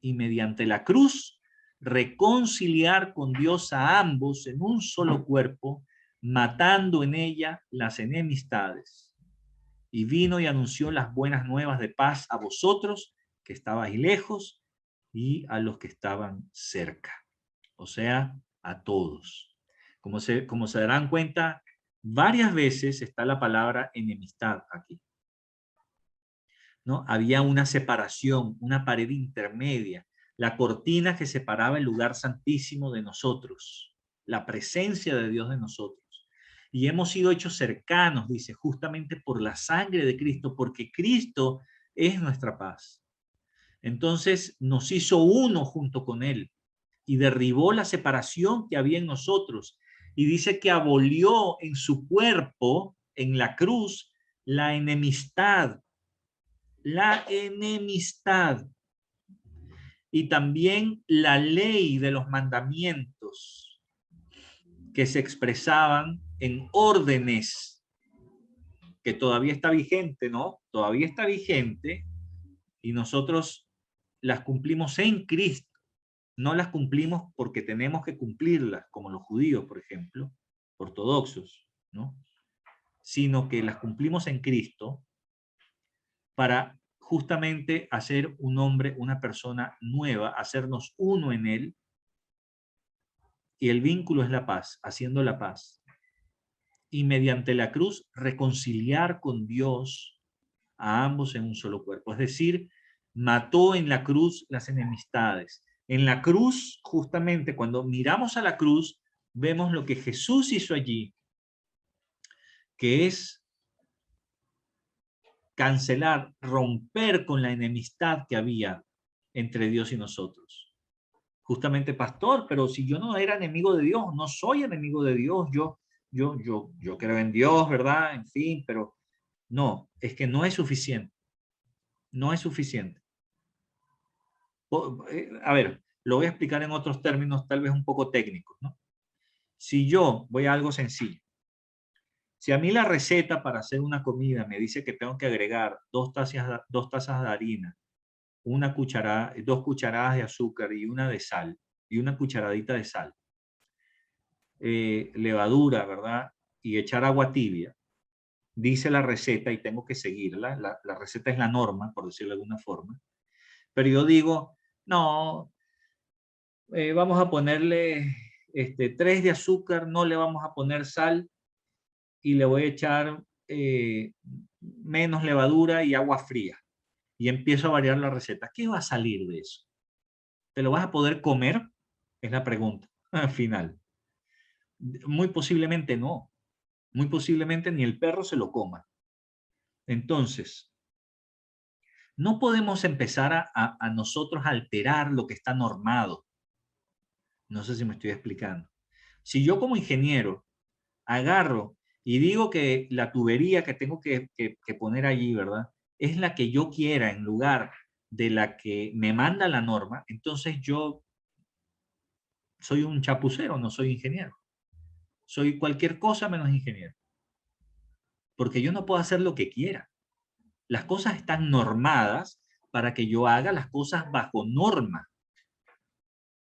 y mediante la cruz reconciliar con Dios a ambos en un solo cuerpo, matando en ella las enemistades. Y vino y anunció las buenas nuevas de paz a vosotros que estabais lejos y a los que estaban cerca, o sea, a todos. Como se darán cuenta, varias veces está la palabra enemistad aquí, ¿no? Había una separación, una pared intermedia, la cortina que separaba el lugar santísimo de nosotros, la presencia de Dios de nosotros. Y hemos sido hechos cercanos, dice, justamente por la sangre de Cristo, porque Cristo es nuestra paz. Entonces nos hizo uno junto con Él y derribó la separación que había en nosotros. Y dice que abolió en su cuerpo, en la cruz, la enemistad. La enemistad. Y también la ley de los mandamientos que se expresaban en órdenes, que todavía está vigente, ¿no? Todavía está vigente y nosotros las cumplimos en Cristo. No las cumplimos porque tenemos que cumplirlas, como los judíos, por ejemplo, ortodoxos, ¿no? Sino que las cumplimos en Cristo para justamente hacer un hombre, una persona nueva, hacernos uno en Él. Y el vínculo es la paz, haciendo la paz. Y mediante la cruz reconciliar con Dios a ambos en un solo cuerpo. Es decir, mató en la cruz las enemistades. En la cruz, justamente cuando miramos a la cruz, vemos lo que Jesús hizo allí, que es cancelar, romper con la enemistad que había entre Dios y nosotros. Justamente, pastor, pero si yo no era enemigo de Dios, no soy enemigo de Dios, yo creo en Dios, ¿verdad? En fin, pero no, es que no es suficiente. No es suficiente. A ver, lo voy a explicar en otros términos, tal vez un poco técnicos, ¿no? Si yo voy a algo sencillo, si a mí la receta para hacer una comida me dice que tengo que agregar dos tazas de harina, una cucharada, 2 cucharadas de azúcar y una de sal, y una cucharadita de sal, levadura, ¿verdad? Y echar agua tibia, dice la receta y tengo que seguirla. La receta es la norma, por decirlo de alguna forma. Pero yo digo, no, vamos a ponerle 3 de azúcar, no le vamos a poner sal y le voy a echar menos levadura y agua fría. Y empiezo a variar la receta. ¿Qué va a salir de eso? ¿Te lo vas a poder comer? Es la pregunta al final. Muy posiblemente no. Muy posiblemente ni el perro se lo coma. Entonces, no podemos empezar a nosotros a alterar lo que está normado. No sé si me estoy explicando. Si yo como ingeniero agarro y digo que la tubería que tengo que poner allí, ¿verdad? Es la que yo quiera en lugar de la que me manda la norma, entonces yo soy un chapucero, no soy ingeniero. Soy cualquier cosa menos ingeniero. Porque yo no puedo hacer lo que quiera. Las cosas están normadas para que yo haga las cosas bajo norma.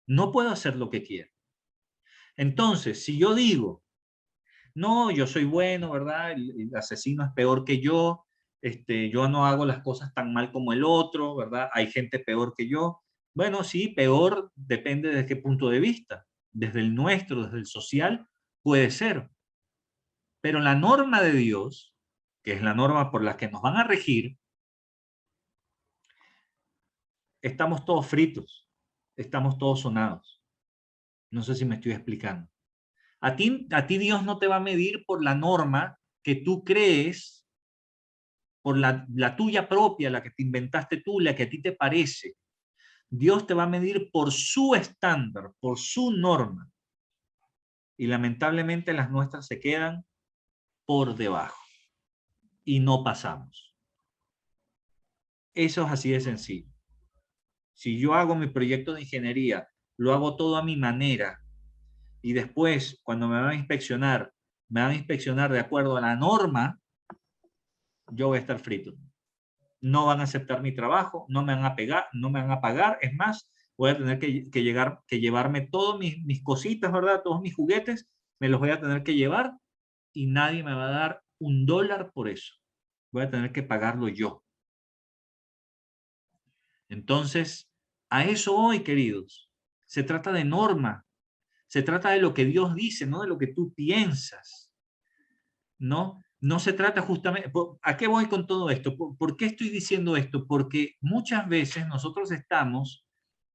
No puedo hacer lo que quiera. Entonces, si yo digo, no, yo soy bueno, ¿verdad? El asesino es peor que yo no hago las cosas tan mal como el otro, ¿verdad? Hay gente peor que yo. Bueno, sí, peor depende de qué punto de vista. Desde el nuestro, desde el social, puede ser. Pero la norma de Dios, que es la norma por la que nos van a regir, estamos todos fritos, estamos todos sonados. No sé si me estoy explicando. A ti Dios no te va a medir por la norma que tú crees, por la tuya propia, la que te inventaste tú, la que a ti te parece. Dios te va a medir por su estándar, por su norma. Y lamentablemente las nuestras se quedan por debajo y no pasamos. Eso es así de sencillo. Si yo hago mi proyecto de ingeniería, lo hago todo a mi manera y después cuando me van a inspeccionar de acuerdo a la norma, yo voy a estar frito. No van a aceptar mi trabajo, no me van a pegar, no me van a pagar. Es más, voy a tener que llevarme todos mis cositas, ¿verdad? Todos mis juguetes, me los voy a tener que llevar y nadie me va a dar $1 por eso. Voy a tener que pagarlo yo. Entonces, a eso hoy, queridos. Se trata de norma. Se trata de lo que Dios dice, no de lo que tú piensas. No se trata justamente. ¿A qué voy con todo esto? ¿Por qué estoy diciendo esto? Porque muchas veces nosotros estamos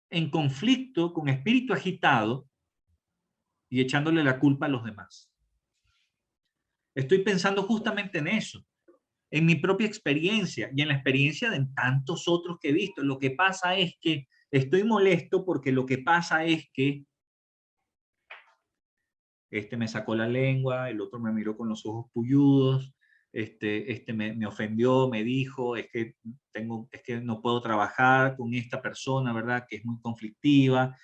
en conflicto con espíritu agitado y echándole la culpa a los demás. Estoy pensando justamente en eso, en mi propia experiencia y en la experiencia de tantos otros que he visto. Lo que pasa es que estoy molesto porque lo que pasa es que este me sacó la lengua, el otro me miró con los ojos puyudos, me ofendió, me dijo, es que no puedo trabajar con esta persona, ¿verdad? Que es muy conflictiva.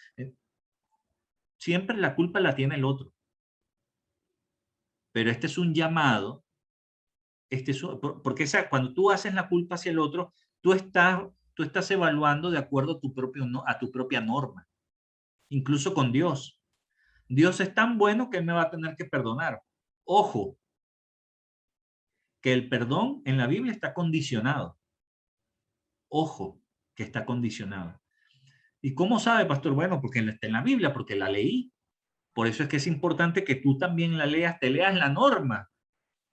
Siempre la culpa la tiene el otro. Pero este es un llamado, porque cuando tú haces la culpa hacia el otro, tú estás evaluando de acuerdo a tu propia norma, incluso con Dios. Dios es tan bueno que Él me va a tener que perdonar. Ojo, que el perdón en la Biblia está condicionado. Ojo, que está condicionado. ¿Y cómo sabe, pastor? Bueno, porque está en la Biblia, porque la leí. Por eso es que es importante que tú también la leas, te leas la norma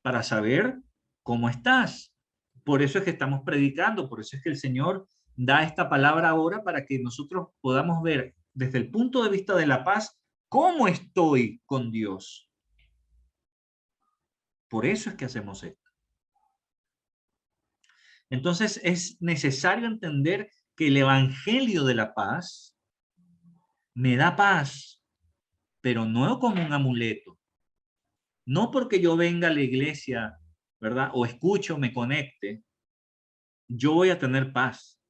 para saber cómo estás. Por eso es que estamos predicando, por eso es que el Señor da esta palabra ahora para que nosotros podamos ver desde el punto de vista de la paz cómo estoy con Dios. Por eso es que hacemos esto. Entonces es necesario entender que el evangelio de la paz me da paz, pero no como un amuleto. No porque yo venga a la iglesia, ¿verdad? O escucho, me conecte, yo voy a tener paz.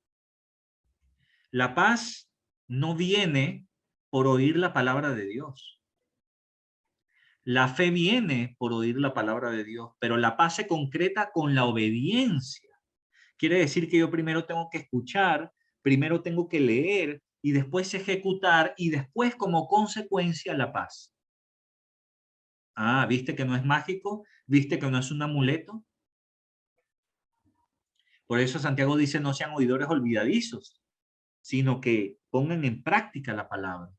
La paz no viene por oír la palabra de Dios. La fe viene por oír la palabra de Dios, pero la paz se concreta con la obediencia. Quiere decir que yo primero tengo que escuchar, primero tengo que leer y después ejecutar y después como consecuencia la paz. Ah, ¿viste que no es mágico? ¿Viste que no es un amuleto? Por eso Santiago dice no sean oidores olvidadizos, sino que pongan en práctica la palabra.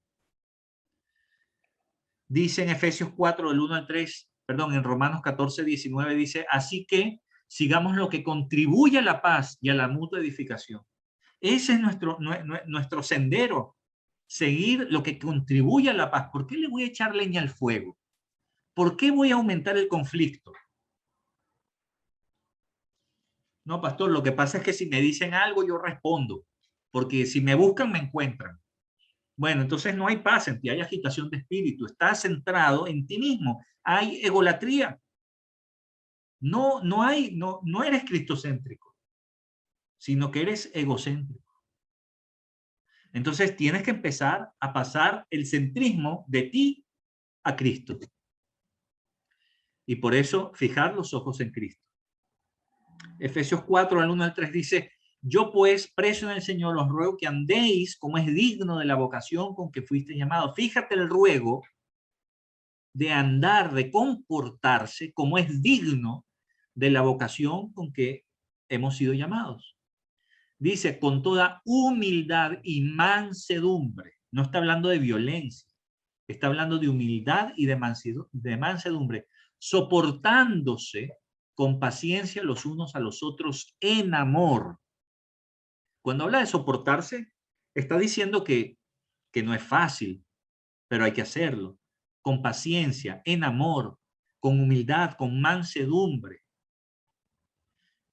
Dice en Efesios 4, del 1 al 3, perdón, en Romanos 14, 19 dice, así que sigamos lo que contribuye a la paz y a la mutua edificación. Ese es nuestro sendero, seguir lo que contribuye a la paz. ¿Por qué le voy a echar leña al fuego? ¿Por qué voy a aumentar el conflicto? No, pastor, lo que pasa es que si me dicen algo, yo respondo, porque si me buscan, me encuentran. Bueno, entonces no hay paz en ti, hay agitación de espíritu, estás centrado en ti mismo, hay egolatría. No eres cristocéntrico, sino que eres egocéntrico. Entonces tienes que empezar a pasar el centrismo de ti a Cristo. Y por eso fijar los ojos en Cristo. Efesios 4, al 1 al 3 dice, yo pues, preso en el Señor, os ruego que andéis como es digno de la vocación con que fuiste llamado. Fíjate el ruego de andar, de comportarse como es digno de la vocación con que hemos sido llamados. Dice, con toda humildad y mansedumbre. No está hablando de violencia, está hablando de humildad y de mansedumbre, soportándose con paciencia los unos a los otros en amor. Cuando habla de soportarse, está diciendo que no es fácil, pero hay que hacerlo. Con paciencia, en amor, con humildad, con mansedumbre.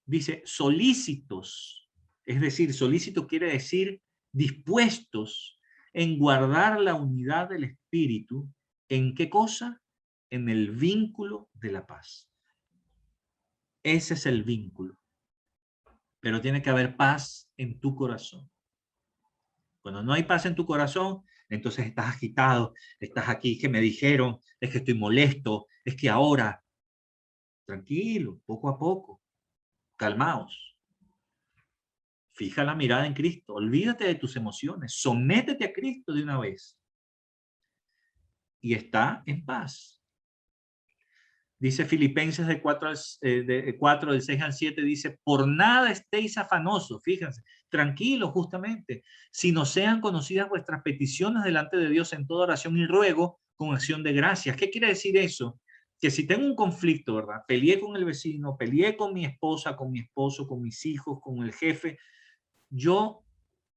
Dice, solícitos, es decir, solícito quiere decir dispuestos en guardar la unidad del espíritu. ¿En qué cosa? En el vínculo de la paz. Ese es el vínculo. Pero tiene que haber paz en tu corazón. Cuando no hay paz en tu corazón, entonces estás agitado, estás aquí, que me dijeron, es que estoy molesto, es que ahora, tranquilo, poco a poco, calmaos. Fija la mirada en Cristo, olvídate de tus emociones, sométete a Cristo de una vez y está en paz. Dice Filipenses de 4 del 6 al 7, dice, por nada estéis afanosos, fíjense, tranquilos justamente, sino sean conocidas vuestras peticiones delante de Dios en toda oración y ruego con acción de gracias. ¿Qué quiere decir eso? Que si tengo un conflicto, ¿verdad? Peleé con el vecino, peleé con mi esposa, con mi esposo, con mis hijos, con el jefe, yo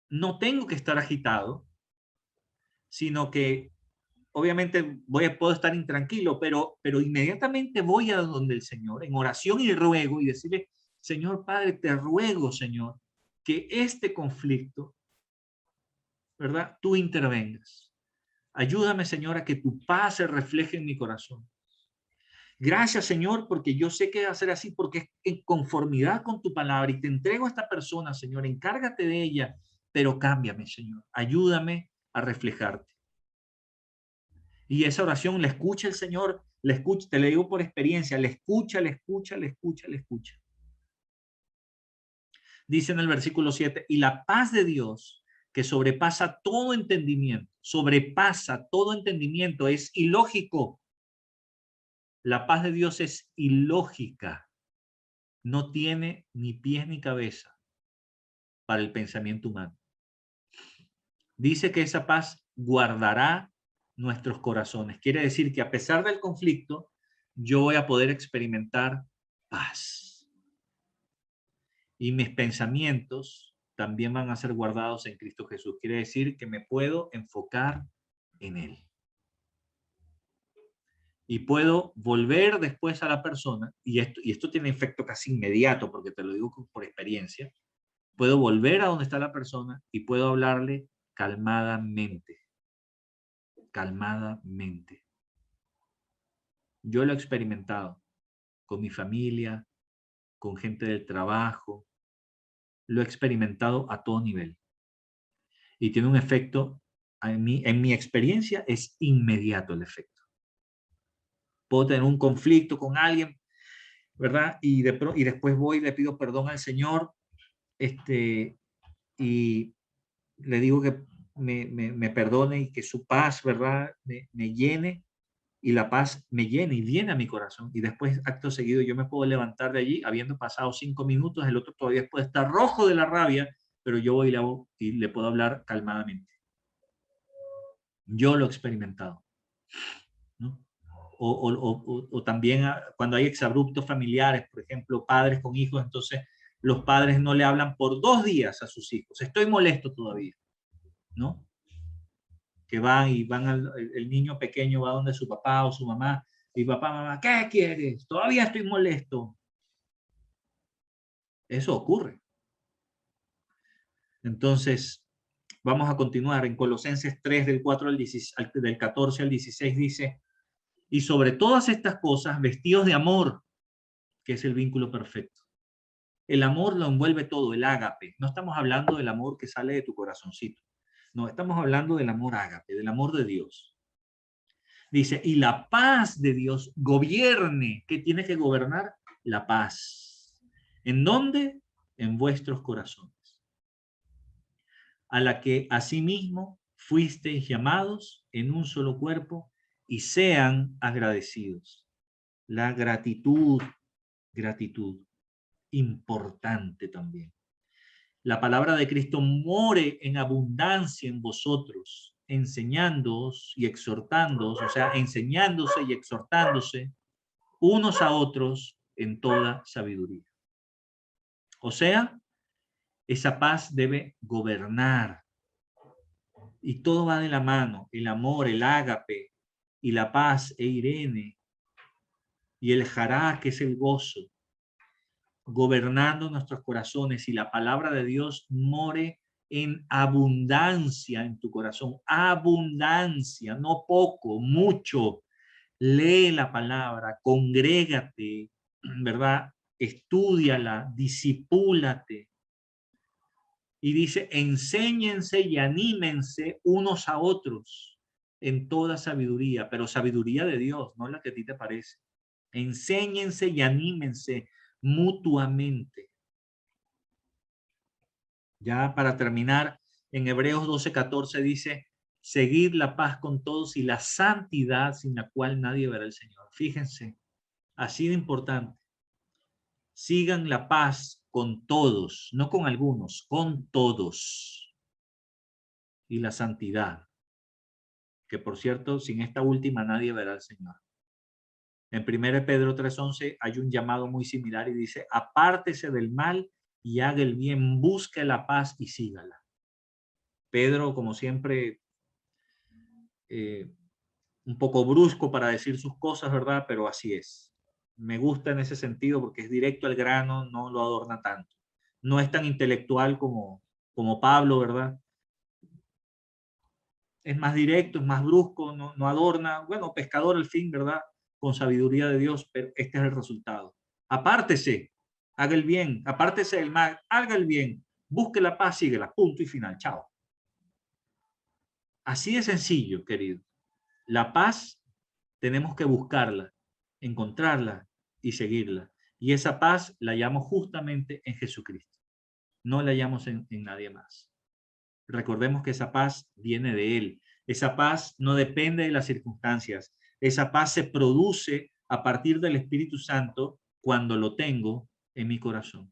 no tengo que estar agitado, sino que obviamente puedo estar intranquilo, pero inmediatamente voy a donde el Señor en oración y ruego y decirle, Señor Padre, te ruego, Señor, que este conflicto, ¿verdad? Tú intervengas. Ayúdame, Señor, a que tu paz se refleje en mi corazón. Gracias, Señor, porque yo sé que va a ser así, porque es en conformidad con tu palabra y te entrego a esta persona, Señor, encárgate de ella, pero cámbiame, Señor. Ayúdame a reflejarte. Y esa oración la escucha el Señor, la escucha, te lo digo por experiencia, la escucha, la escucha, la escucha, la escucha. Dice en el versículo 7, y la paz de Dios, que sobrepasa todo entendimiento, es ilógico. La paz de Dios es ilógica. No tiene ni pies ni cabeza para el pensamiento humano. Dice que esa paz guardará nuestros corazones. Quiere decir que a pesar del conflicto, yo voy a poder experimentar paz. Y mis pensamientos también van a ser guardados en Cristo Jesús. Quiere decir que me puedo enfocar en Él. Y puedo volver después a la persona, y esto tiene efecto casi inmediato, porque te lo digo por experiencia. Puedo volver a donde está la persona y puedo hablarle calmadamente, calmadamente. Yo lo he experimentado con mi familia, con gente del trabajo, lo he experimentado a todo nivel. Y tiene un efecto, en mi experiencia es inmediato el efecto. Puedo tener un conflicto con alguien, ¿verdad? Y después voy y le pido perdón al Señor, y le digo que me perdone y que su paz, ¿verdad? Me llene, y la paz me llena y viene a mi corazón. Y después, acto seguido, yo me puedo levantar de allí, habiendo pasado 5 minutos, el otro todavía puede estar rojo de la rabia, pero yo voy y le puedo hablar calmadamente. Yo lo he experimentado, ¿no? O también cuando hay exabruptos familiares, por ejemplo, padres con hijos, entonces los padres no le hablan por 2 días a sus hijos. Estoy molesto todavía, ¿no? Que el niño pequeño va donde su papá o su mamá, y papá, mamá, ¿qué quieres? Todavía estoy molesto. Eso ocurre. Entonces, vamos a continuar. En Colosenses 3, del 14 al 16 dice, y sobre todas estas cosas, vestidos de amor, que es el vínculo perfecto. El amor lo envuelve todo, el ágape. No estamos hablando del amor que sale de tu corazoncito. No, estamos hablando del amor ágape, del amor de Dios. Dice, y la paz de Dios gobierne. ¿Qué tiene que gobernar? La paz. ¿En dónde? En vuestros corazones. A la que asimismo fuisteis llamados en un solo cuerpo, y sean agradecidos. La gratitud, importante también. La palabra de Cristo more en abundancia en vosotros, enseñándoos y exhortándoos, o sea, enseñándose y exhortándose unos a otros en toda sabiduría. O sea, esa paz debe gobernar, y todo va de la mano: el amor, el ágape, y la paz, e Irene, y el jará, que es el gozo, gobernando nuestros corazones, y la palabra de Dios more en abundancia en tu corazón. Abundancia, no poco, mucho. Lee la palabra, congrégate, ¿verdad? Estúdiala, disipúlate. Y dice, enséñense y anímense unos a otros en toda sabiduría, pero sabiduría de Dios, no la que a ti te parece. Enséñense y anímense mutuamente. Ya para terminar, en Hebreos 12:14 dice, seguid la paz con todos y la santidad, sin la cual nadie verá al Señor. Fíjense, así de importante. Sigan la paz con todos, no con algunos, con todos. Y la santidad, que por cierto, sin esta última nadie verá al Señor. En 1 Pedro 3:11 hay un llamado muy similar y dice, apártese del mal y haga el bien, busque la paz y sígala. Pedro, como siempre, un poco brusco para decir sus cosas, ¿verdad? Pero así es. Me gusta en ese sentido porque es directo al grano, no lo adorna tanto. No es tan intelectual como Pablo, ¿verdad? Es más directo, es más brusco, no adorna. Bueno, pescador al fin, ¿verdad? Con sabiduría de Dios, pero este es el resultado. Apártese, haga el bien, apártese del mal, haga el bien, busque la paz, síguela, punto y final, chao. Así de sencillo, querido. La paz tenemos que buscarla, encontrarla y seguirla. Y esa paz la hallamos justamente en Jesucristo. No la hallamos en nadie más. Recordemos que esa paz viene de Él. Esa paz no depende de las circunstancias. Esa paz se produce a partir del Espíritu Santo cuando lo tengo en mi corazón.